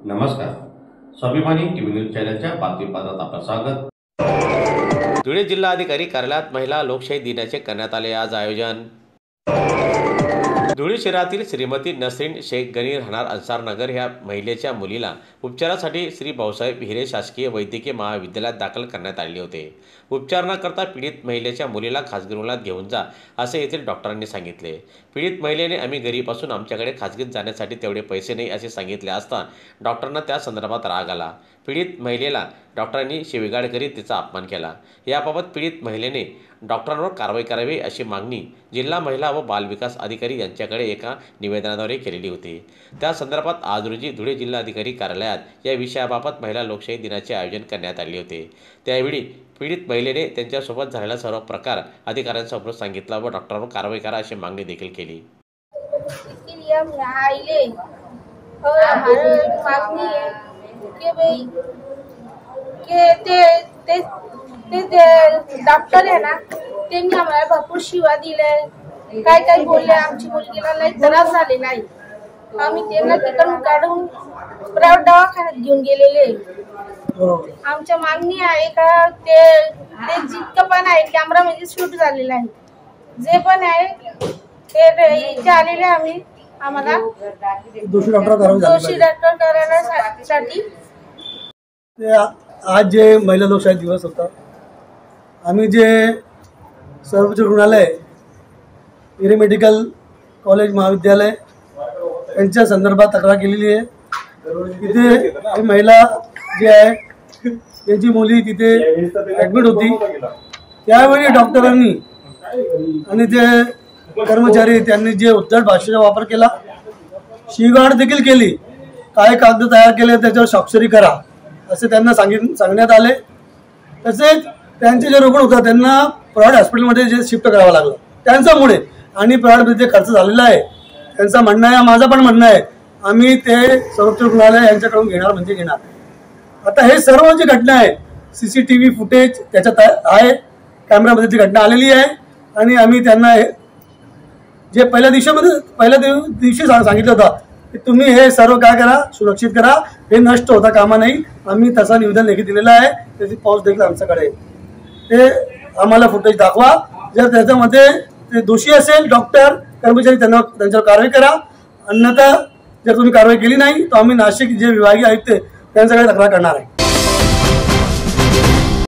नमस्कार, स्वाभिमानी TV news चॅनलच्या बातमीपत्रात आपलं स्वागत। धुळे जिल्हाधिकारी कार्यालयात महिला लोकशाही दिनाचे करण्यात आले आज आयोजन। धुळे शहरातील श्रीमती नसरीन शेख गनी राहणार अन्सार नगर ह्या महिलेच्या मुलीला उपचारासाठी श्री भाऊसाहेब हिरे शासकीय वैद्यकीय महाविद्यालयात दाखल करण्यात आले होते। उपचाराकरता पीडित महिलेच्या मुलीला खासगी रुग्णालयात घेऊन जा असे येथील डॉक्टरांनी सांगितले। पीडित महिलेने आम्ही घरीपासून आमच्याकडे खासगीत जाण्यासाठी तेवढे पैसे नाही असे सांगितले असता डॉक्टरांना त्या संदर्भात राग आला। पीडित महिलेला डॉक्टरांनी शिवीगाळ करीत तिचा अपमान केला। याबाबत पीडित महिलेने डॉक्टरांवर कारवाई करावी अशी मागणी जिल्हा महिला व बाल विकास अधिकारी यांच्याकडे एका निवेदनाद्वारे केलेली होती। त्या संदर्भात आज रोजी धुळे जिल्हाधिकारी कार्यालयात या विषयाबाबत महिला लोकशाही दिनाचे आयोजन करण्यात आले होते। त्यावेळी पीडित महिलेने त्यांच्यासोबत झालेला सर्व प्रकार अधिकाऱ्यांसमोर सांगितला व डॉक्टरांवर कारवाई करा अशी मागणी देखील केली। डॉक्टर है ना, त्यांनी आम्हाला भरपूर शिवा दिले, काय काय बोलले, आमची मुलगीला लई त्रास झालेला आहे। आम्ही त्यांना तिकडून काढून प्रायव्हेट दवाखान्यात घेऊन गेलेले। आमच्या मागणी आहे का ते जितकं पण आहे कॅमेरामध्ये शूट झालेलं आहे, जे पण आहे ते इथे आलेले आम्ही आम्हाला दोषी डॉक्टर करण्यासाठी। आज जे महिला लोकशाही दिवस होता, आम्ही जे सर्वोच्च रुग्णालय हिरे मेडिकल कॉलेज महाविद्यालय यांच्या संदर्भात तक्रार केलेली आहे। तिथे महिला जी आहे त्यांची मुली तिथे ॲडमिट होती, त्यावेळी डॉक्टरांनी आणि ते कर्मचारी त्यांनी जे उद्धट भाषेचा वापर केला, शिवीगाळ देखील केली, काय कागद तयार केले त्याच्यावर स्वाक्षरी करा असे त्यांना सांगण्यात आले। तसेच त्यांचे जे रुग्ण होता त्यांना प्रायव्हेट हॉस्पिटलमध्ये जे शिफ्ट करावं लागलं त्यांच्यामुळे, आणि प्रायव्हेटमध्ये जे खर्च झालेला आहे त्यांचं म्हणणं आहे, माझं पण म्हणणं आहे, आम्ही ते सर्वोच्च रुग्णालय यांच्याकडून घेणार म्हणजे घेणार। आता हे सर्व जी घटना आहे CCTV फुटेज त्याच्यात आहे, कॅमेरामध्ये ती घटना आलेली आहे, आणि आम्ही त्यांना जे पहिल्या दिवशी सांगितलं होतं की तुम्ही हे सर्व काय करा, सुरक्षित करा, हे नष्ट होता कामा नाही। आम्ही तसा निवेदन लेखी दिलेला आहे, त्याची पाऊस देखील आमच्याकडे, ते आम्हाला फुटेज दाखवा। जर त्याच्यामध्ये ते दोषी असेल डॉक्टर कर्मचारी त्यांच्यावर कारवाई करा, अन्यथा जर तुम्ही कारवाई केली नाही तर आम्ही नाशिक जे विभागीय आयुक्त त्यांच्याकडे तक्रार करणार आहे।